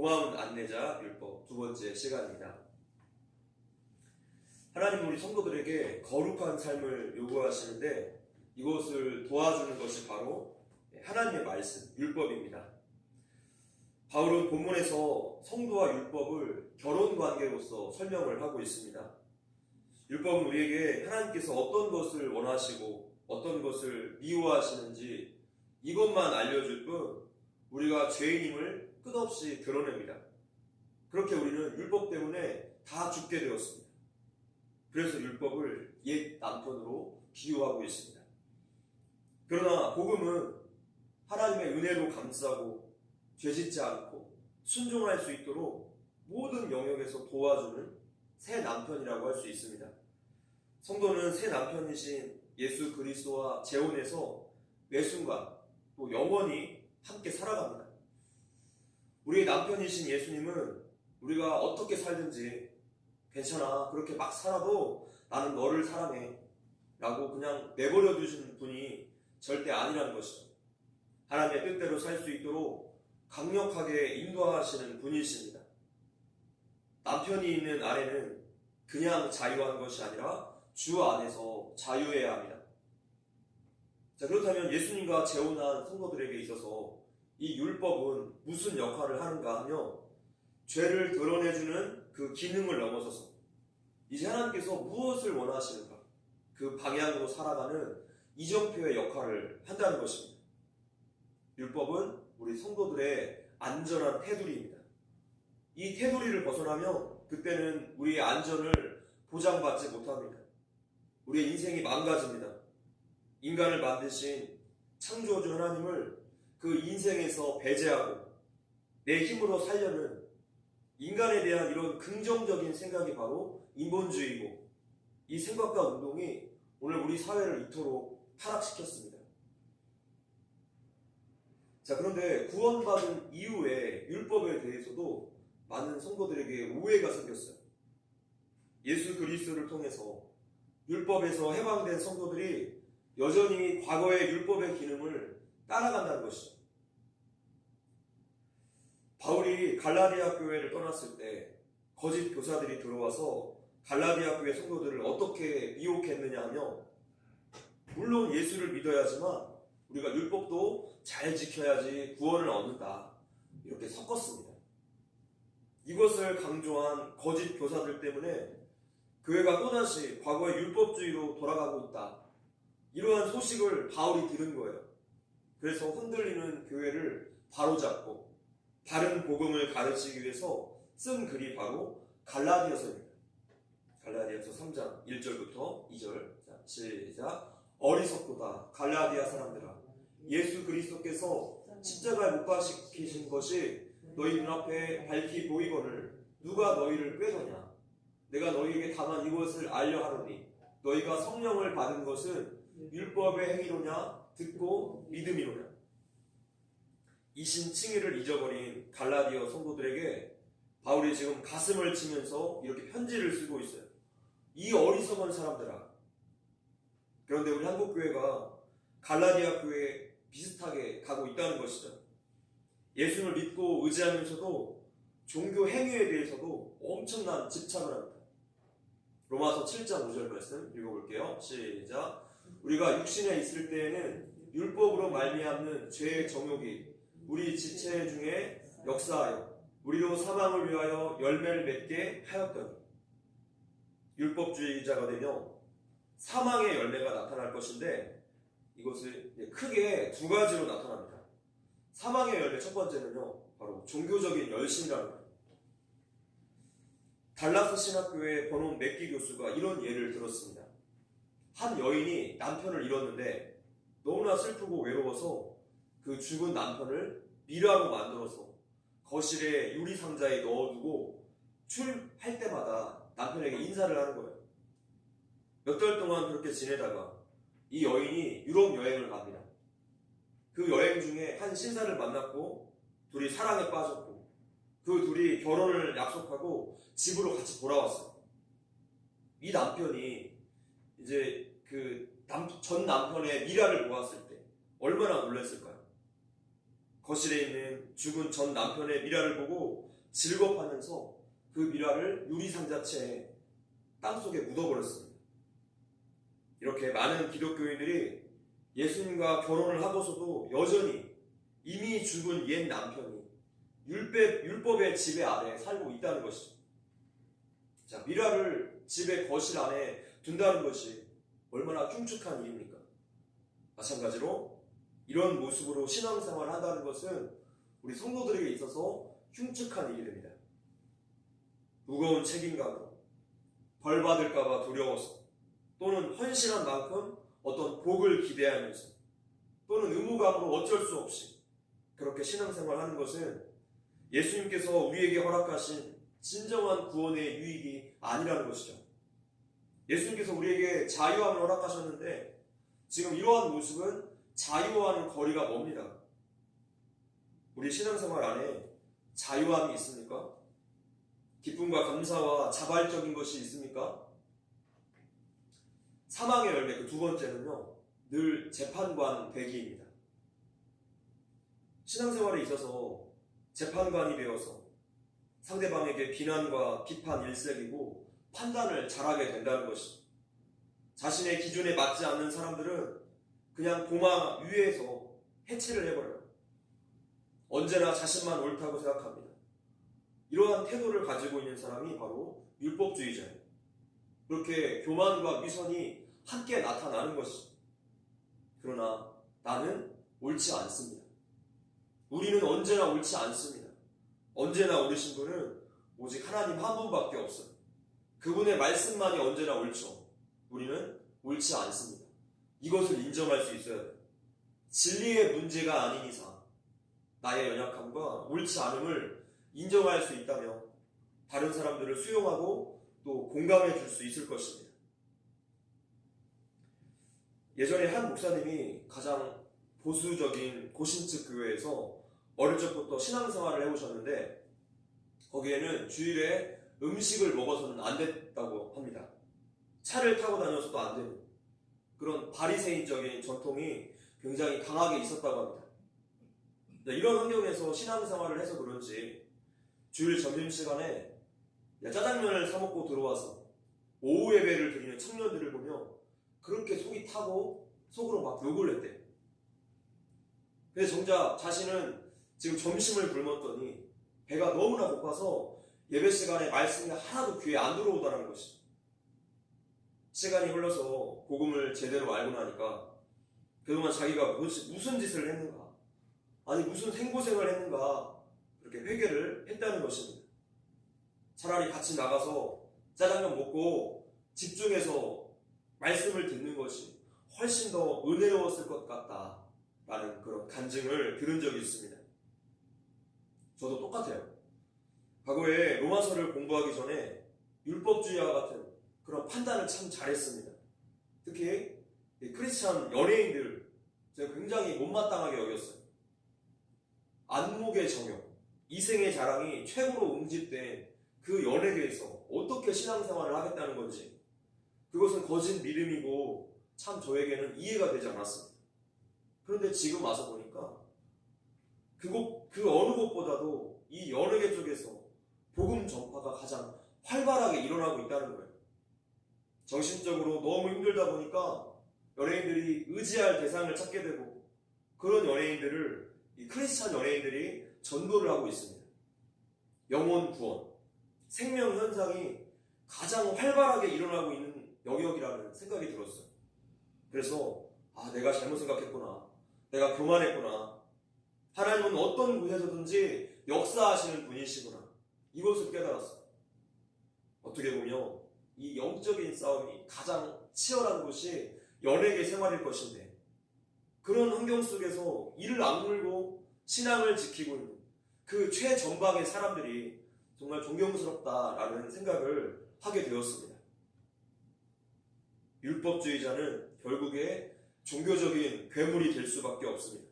고마운 안내자 율법 두 번째 시간입니다. 하나님은 우리 성도들에게 거룩한 삶을 요구하시는데 이것을 도와주는 것이 바로 하나님의 말씀, 율법입니다. 바울은 본문에서 성도와 율법을 결혼관계로서 설명을 하고 있습니다. 율법은 우리에게 하나님께서 어떤 것을 원하시고 어떤 것을 미워하시는지 이것만 알려줄 뿐 우리가 죄인임을 끝없이 드러냅니다. 그렇게 우리는 율법 때문에 다 죽게 되었습니다. 그래서 율법을 옛 남편으로 비유하고 있습니다. 그러나 복음은 하나님의 은혜로 감싸고 죄짓지 않고 순종할 수 있도록 모든 영역에서 도와주는 새 남편이라고 할 수 있습니다. 성도는 새 남편이신 예수 그리스도와 재혼해서 매 순간 또 영원히 함께 살아갑니다. 우리의 남편이신 예수님은 우리가 어떻게 살든지 괜찮아, 그렇게 막 살아도 나는 너를 사랑해 라고 그냥 내버려 두시는 분이 절대 아니라는 것이죠. 하나님의 뜻대로 살 수 있도록 강력하게 인도하시는 분이십니다. 남편이 있는 아내는 그냥 자유한 것이 아니라 주 안에서 자유해야 합니다. 자, 그렇다면 예수님과 재혼한 성도들에게 있어서 이 율법은 무슨 역할을 하는가 하며 죄를 드러내주는 그 기능을 넘어서서 이제 하나님께서 무엇을 원하시는가 그 방향으로 살아가는 이정표의 역할을 한다는 것입니다. 율법은 우리 성도들의 안전한 테두리입니다. 이 테두리를 벗어나면 그때는 우리의 안전을 보장받지 못합니다. 우리의 인생이 망가집니다. 인간을 만드신 창조주 하나님을 그 인생에서 배제하고 내 힘으로 살려는 인간에 대한 이런 긍정적인 생각이 바로 인본주의고 이 생각과 운동이 오늘 우리 사회를 이토록 타락시켰습니다. 자, 그런데 구원받은 이후에 율법에 대해서도 많은 성도들에게 오해가 생겼어요. 예수 그리스도를 통해서 율법에서 해방된 성도들이 여전히 과거의 율법의 기능을 따라간다는 것이죠. 바울이 갈라디아 교회를 떠났을 때 거짓 교사들이 들어와서 갈라디아 교회 성도들을 어떻게 미혹했느냐 하며 물론 예수를 믿어야지만 우리가 율법도 잘 지켜야지 구원을 얻는다 이렇게 섞었습니다. 이것을 강조한 거짓 교사들 때문에 교회가 또다시 과거의 율법주의로 돌아가고 있다. 이러한 소식을 바울이 들은 거예요. 그래서 흔들리는 교회를 바로잡고 다른 복음을 가르치기 위해서 쓴 글이 바로 갈라디아서입니다. 갈라디아서 3장 1절부터 2절. 자, 시작. 어리석도다 갈라디아 사람들아, 예수 그리스도께서 십자가에 못 박히신 것이 너희 눈앞에 밝히 보이거늘 누가 너희를 꾀더냐? 내가 너희에게 다만 이것을 알려 하노니 너희가 성령을 받은 것은 율법의 행위로냐 듣고 믿음이로냐. 이신 칭의를 잊어버린 갈라디아 성도들에게 바울이 지금 가슴을 치면서 이렇게 편지를 쓰고 있어요. 이 어리석은 사람들아. 그런데 우리 한국교회가 갈라디아 교회에 비슷하게 가고 있다는 것이죠. 예수를 믿고 의지하면서도 종교 행위에 대해서도 엄청난 집착을 합니다. 로마서 7장 5절 말씀 읽어볼게요. 시작. 우리가 육신에 있을 때에는 율법으로 말미암는 죄의 정욕이 우리 지체 중에 역사하여 우리로 사망을 위하여 열매를 맺게 하였더니 율법주의자가 되며 사망의 열매가 나타날 것인데 이것을 크게 두 가지로 나타납니다. 사망의 열매 첫 번째는요, 바로 종교적인 열심이라는 거예요. 달라스 신학교의 버논 맥기 교수가 이런 예를 들었습니다. 한 여인이 남편을 잃었는데 너무나 슬프고 외로워서 그 죽은 남편을 미라로 만들어서 거실에 유리상자에 넣어두고 출할 때마다 남편에게 인사를 하는 거예요. 몇 달 동안 그렇게 지내다가 이 여인이 유럽 여행을 갑니다. 그 여행 중에 한 신사를 만났고 둘이 사랑에 빠졌고 그 둘이 결혼을 약속하고 집으로 같이 돌아왔어요. 이 남편이 이제 그 전 남편의 미라를 보았을 때 얼마나 놀랐을까요? 거실에 있는 죽은 전 남편의 미라를 보고 즐겁하면서 그 미라를 유리상자채에 땅속에 묻어버렸습니다. 이렇게 많은 기독교인들이 예수님과 결혼을 하고서도 여전히 이미 죽은 옛 남편이 율법의 지배 아래 살고 있다는 것이죠. 자, 미라를 집의 거실 안에 둔다는 것이 얼마나 흉측한 일입니까? 마찬가지로 이런 모습으로 신앙생활을 한다는 것은 우리 성도들에게 있어서 흉측한 일이 됩니다. 무거운 책임감으로 벌 받을까봐 두려워서 또는 헌신한 만큼 어떤 복을 기대하면서 또는 의무감으로 어쩔 수 없이 그렇게 신앙생활을 하는 것은 예수님께서 우리에게 허락하신 진정한 구원의 유익이 아니라는 것이죠. 예수님께서 우리에게 자유함을 허락하셨는데 지금 이러한 모습은 자유와는 거리가 멉니다. 우리 신앙생활 안에 자유함이 있습니까? 기쁨과 감사와 자발적인 것이 있습니까? 사망의 열매 그 두 번째는요, 늘 재판관 되기입니다. 신앙생활에 있어서 재판관이 되어서 상대방에게 비난과 비판 일색이고 판단을 잘하게 된다는 것이죠. 자신의 기준에 맞지 않는 사람들은 그냥 도마 위에서 해체를 해버려요. 언제나 자신만 옳다고 생각합니다. 이러한 태도를 가지고 있는 사람이 바로 율법주의자예요. 그렇게 교만과 위선이 함께 나타나는 것이죠. 그러나 나는 옳지 않습니다. 우리는 언제나 옳지 않습니다. 언제나 옳으신 분은 오직 하나님 한 분밖에 없어요. 그분의 말씀만이 언제나 옳죠. 우리는 옳지 않습니다. 이것을 인정할 수 있어야 돼요. 진리의 문제가 아닌 이상 나의 연약함과 옳지 않음을 인정할 수 있다면 다른 사람들을 수용하고 또 공감해 줄 수 있을 것입니다. 예전에 한 목사님이 가장 보수적인 고신측 교회에서 어릴 적부터 신앙생활을 해오셨는데 거기에는 주일에 음식을 먹어서는 안 됐다고 합니다. 차를 타고 다녀서도 안 되는 그런 바리새인적인 전통이 굉장히 강하게 있었다고 합니다. 이런 환경에서 신앙생활을 해서 그런지 주일 점심시간에 짜장면을 사먹고 들어와서 오후 예배를 드리는 청년들을 보며 그렇게 속이 타고 속으로 막 욕을 했대요. 그래서 정작 자신은 지금 점심을 굶었더니 배가 너무나 고파서 예배 시간에 말씀이 하나도 귀에 안 들어오다는 것이죠. 시간이 흘러서 복음을 제대로 알고 나니까 그동안 자기가 무슨 짓을 했는가, 아니 무슨 생고생을 했는가 그렇게 회개를 했다는 것입니다. 차라리 같이 나가서 짜장면 먹고 집중해서 말씀을 듣는 것이 훨씬 더 은혜로웠을 것 같다라는 그런 간증을 들은 적이 있습니다. 저도 똑같아요. 과거에 로마서를 공부하기 전에 율법주의와 같은 그런 판단을 참 잘했습니다. 특히 크리스찬 연예인들 제가 굉장히 못마땅하게 여겼어요. 안목의 정욕, 이생의 자랑이 최고로 응집된 그 연예계에서 어떻게 신앙생활을 하겠다는 건지 그것은 거짓 믿음이고 참 저에게는 이해가 되지 않았습니다. 그런데 지금 와서 보니까 그 어느 곳보다도 이 연예계 쪽에서 복음 전파가 가장 활발하게 일어나고 있다는 거예요. 정신적으로 너무 힘들다 보니까 연예인들이 의지할 대상을 찾게 되고 그런 연예인들을 이 크리스찬 연예인들이 전도를 하고 있습니다. 영혼 구원, 생명 현상이 가장 활발하게 일어나고 있는 영역이라는 생각이 들었어요. 그래서 내가 잘못 생각했구나. 내가 교만했구나. 하나님은 어떤 곳에서든지 역사하시는 분이시구나. 이것을 깨달았어요. 어떻게 보면 이 영적인 싸움이 가장 치열한 곳이 연예계 생활일 것인데 그런 환경 속에서 이를 악물고 신앙을 지키고 있는 그 최전방의 사람들이 정말 존경스럽다라는 생각을 하게 되었습니다. 율법주의자는 결국에 종교적인 괴물이 될 수밖에 없습니다.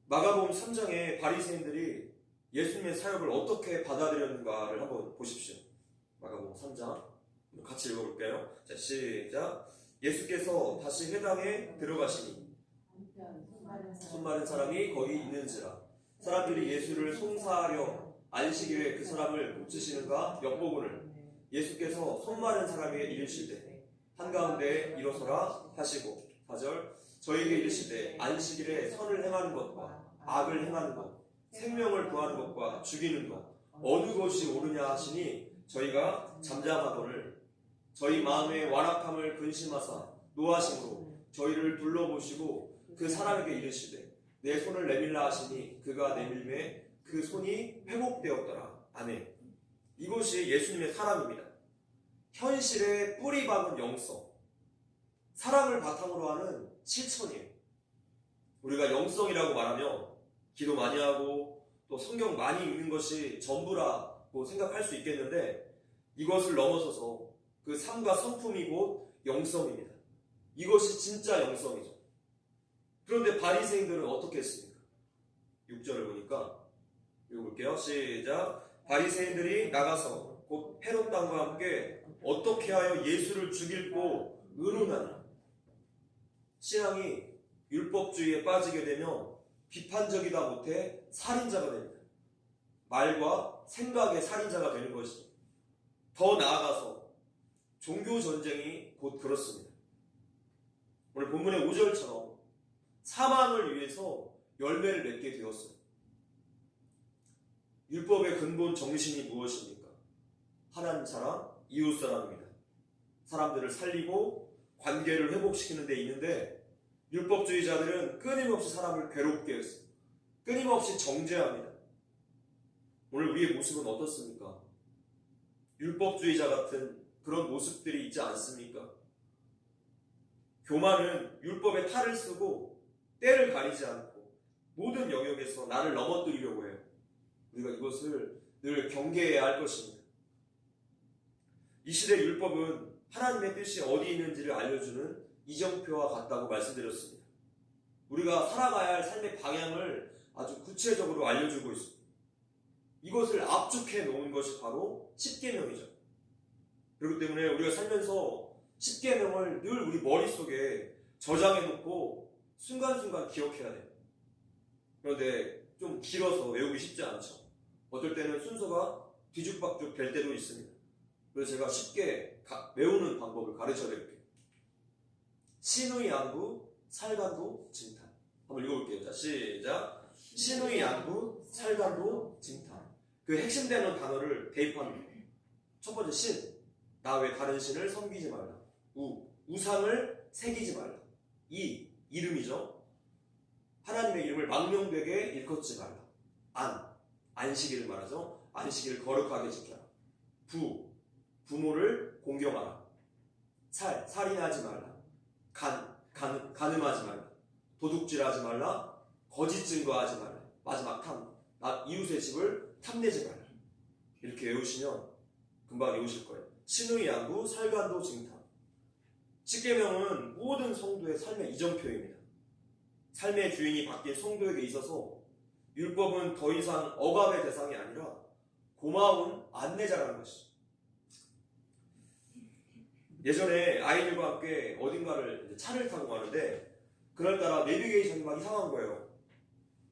마가복음 3장에 바리새인들이 예수님의 사역을 어떻게 받아들였는가를 한번 보십시오. 마가복음 3장 같이 읽어볼게요. 자, 시작. 예수께서 다시 회당에 들어가시니 손 마른 사람이 거기 있는지라. 사람들이 예수를 송사하려 안식일에 그 사람을 고치시는가 엿보고는 예수께서 손 마른 사람에게 이르시되 한가운데 일어서라 하시고 4절 저에게 이르시되 안식일에 선을 행하는 것과 악을 행하는 것 생명을 구하는 것과 죽이는 것 어느 것이 옳으냐 하시니 저희가 잠잠하거늘 저희 마음의 완악함을 근심하사 노하심으로 저희를 둘러보시고 그 사람에게 이르시되 내 손을 내밀라 하시니 그가 내밀매 그 손이 회복되었더라. 아멘. 이것이 예수님의 사랑입니다. 현실의 뿌리 박은 영성, 사랑을 바탕으로 하는 실천이에요. 우리가 영성이라고 말하면 기도 많이 하고 또 성경 많이 읽는 것이 전부라고 생각할 수 있겠는데 이것을 넘어서서 그 삶과 성품이 곧 영성입니다. 이것이 진짜 영성이죠. 그런데 바리새인들은 어떻게 했습니까? 6절을 보니까 읽어볼게요. 시작. 바리새인들이 나가서 곧 헤롯 왕과 함께 어떻게 하여 예수를 죽일고 의논하니. 신앙이 율법주의에 빠지게 되면 비판적이다 못해 살인자가 됩니다. 말과 생각의 살인자가 되는 것이죠. 더 나아가서 종교전쟁이 곧 그렇습니다. 오늘 본문의 5절처럼 사망을 위해서 열매를 맺게 되었어요. 율법의 근본 정신이 무엇입니까? 하나님 사랑, 이웃 사랑입니다. 사람들을 살리고 관계를 회복시키는 데 있는데 율법주의자들은 끊임없이 사람을 괴롭게 했어요. 끊임없이 정죄합니다. 오늘 우리의 모습은 어떻습니까? 율법주의자 같은 그런 모습들이 있지 않습니까? 교만은 율법의 탈을 쓰고 때를 가리지 않고 모든 영역에서 나를 넘어뜨리려고 해요. 우리가 이것을 늘 경계해야 할 것입니다. 이 시대 율법은 하나님의 뜻이 어디 있는지를 알려주는 이정표와 같다고 말씀드렸습니다. 우리가 살아가야 할 삶의 방향을 아주 구체적으로 알려주고 있습니다. 이것을 압축해 놓은 것이 바로 십계명이죠. 그렇기 때문에 우리가 살면서 십계명을 늘 우리 머릿속에 저장해 놓고 순간순간 기억해야 돼요. 그런데 좀 길어서 외우기 쉽지 않죠. 어떨 때는 순서가 뒤죽박죽 될 때도 있습니다. 그래서 제가 쉽게 외우는 방법을 가르쳐 드릴게요. 신의 양부, 살간도, 징탄. 한번 읽어볼게요. 자, 시작. 신의 양부, 살간도, 징탄. 그 핵심되는 단어를 대입합니다. 첫 번째 신. 나 외 다른 신을 섬기지 말라. 우상을 새기지 말라. 이름이죠. 하나님의 이름을 망명되게 일컫지 말라. 안식일을 말하죠. 안식일을 거룩하게 지켜라. 부모를 공경하라. 살인하지 말라. 간음하지 말라. 도둑질하지 말라. 거짓 증거하지 말라. 마지막 이웃의 집을 탐내지 말라. 이렇게 외우시면 금방 외우실 거예요. 신의 양부, 살간도, 징탄. 십계명은 모든 성도의 삶의 이정표입니다. 삶의 주인이 바뀐 성도에게 있어서 율법은 더 이상 억압의 대상이 아니라 고마운 안내자라는 것이죠. 예전에 아이들과 함께 어딘가를 차를 타고 가는데 그날따라 내비게이션이 막 이상한 거예요.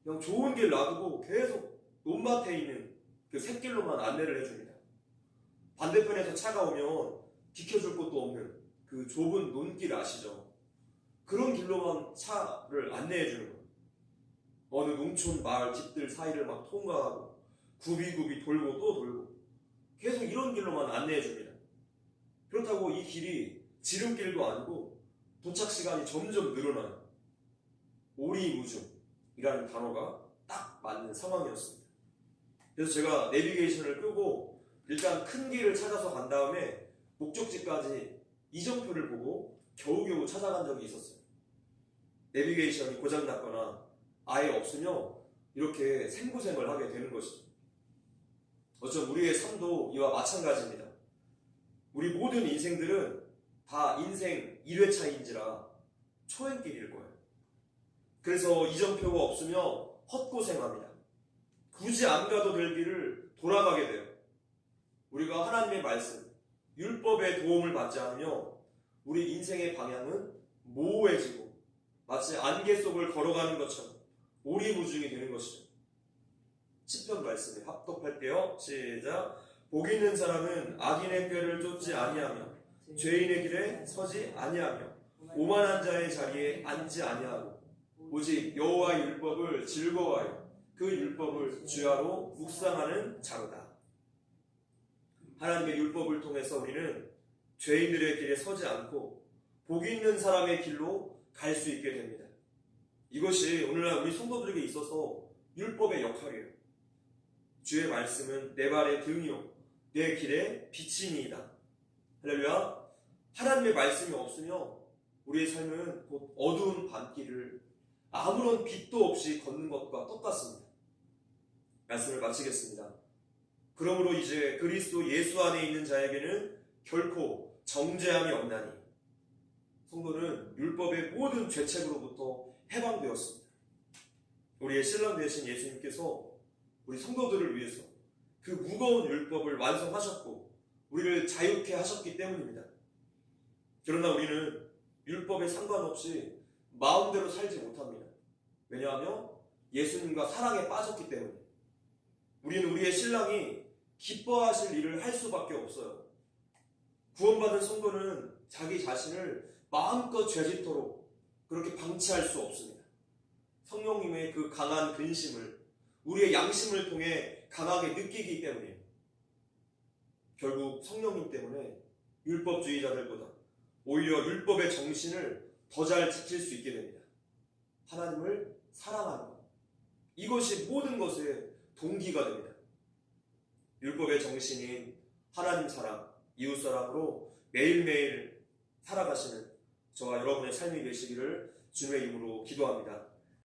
그냥 좋은 길 놔두고 계속 논밭에 있는 그 샛길로만 안내를 해줍니다. 반대편에서 차가 오면 비켜줄 곳도 없는 그 좁은 논길 아시죠? 그런 길로만 차를 안내해 주는 거예요. 어느 농촌 마을 집들 사이를 막 통과하고 굽이굽이 돌고 또 돌고 계속 이런 길로만 안내해 줍니다. 그렇다고 이 길이 지름길도 아니고 도착 시간이 점점 늘어나요. 오리무중이라는 단어가 딱 맞는 상황이었습니다. 그래서 제가 내비게이션을 끄고 일단 큰 길을 찾아서 간 다음에 목적지까지 이정표를 보고 겨우겨우 찾아간 적이 있었어요. 내비게이션이 고장났거나 아예 없으면 이렇게 생고생을 하게 되는 것이죠. 어쩜 우리의 삶도 이와 마찬가지입니다. 우리 모든 인생들은 다 인생 1회차인지라 초행길일 거예요. 그래서 이정표가 없으면 헛고생합니다. 굳이 안 가도 될 길을 돌아가게 돼요. 우리가 하나님의 말씀, 율법의 도움을 받지 않으며 우리 인생의 방향은 모호해지고 마치 안개 속을 걸어가는 것처럼 오리무중이 되는 것이죠. 시편 말씀에 합독할게요. 시작. 복 있는 사람은 악인의 꾀를 쫓지 아니하며 죄인의 길에 서지 아니하며 오만한 자의 자리에 앉지 아니하고 오직 여호와의 율법을 즐거워하여 그 율법을 주야로 묵상하는 자로다. 하나님의 율법을 통해서 우리는 죄인들의 길에 서지 않고 복 있는 사람의 길로 갈 수 있게 됩니다. 이것이 오늘날 우리 성도들에게 있어서 율법의 역할이에요. 주의 말씀은 내 발의 등이요 내 길의 빛이니이다. 할렐루야. 하나님의 말씀이 없으면 우리의 삶은 곧 어두운 밤길을 아무런 빛도 없이 걷는 것과 똑같습니다. 말씀을 마치겠습니다. 그러므로 이제 그리스도 예수 안에 있는 자에게는 결코 정죄함이 없나니 성도는 율법의 모든 죄책으로부터 해방되었습니다. 우리의 신랑 되신 예수님께서 우리 성도들을 위해서 그 무거운 율법을 완성하셨고 우리를 자유케 하셨기 때문입니다. 그러나 우리는 율법에 상관없이 마음대로 살지 못합니다. 왜냐하면 예수님과 사랑에 빠졌기 때문에. 우리는 우리의 신랑이 기뻐하실 일을 할 수밖에 없어요. 구원받은 성도는 자기 자신을 마음껏 죄짓도록 그렇게 방치할 수 없습니다. 성령님의 그 강한 근심을 우리의 양심을 통해 강하게 느끼기 때문이에요. 결국 성령님 때문에 율법주의자들보다 오히려 율법의 정신을 더 잘 지킬 수 있게 됩니다. 하나님을 사랑하는 것. 이것이 모든 것의 동기가 됩니다. 율법의 정신인 하나님 사랑, 이웃 사랑으로 매일매일 살아가시는 저와 여러분의 삶이 되시기를 주님의 이름으로 기도합니다.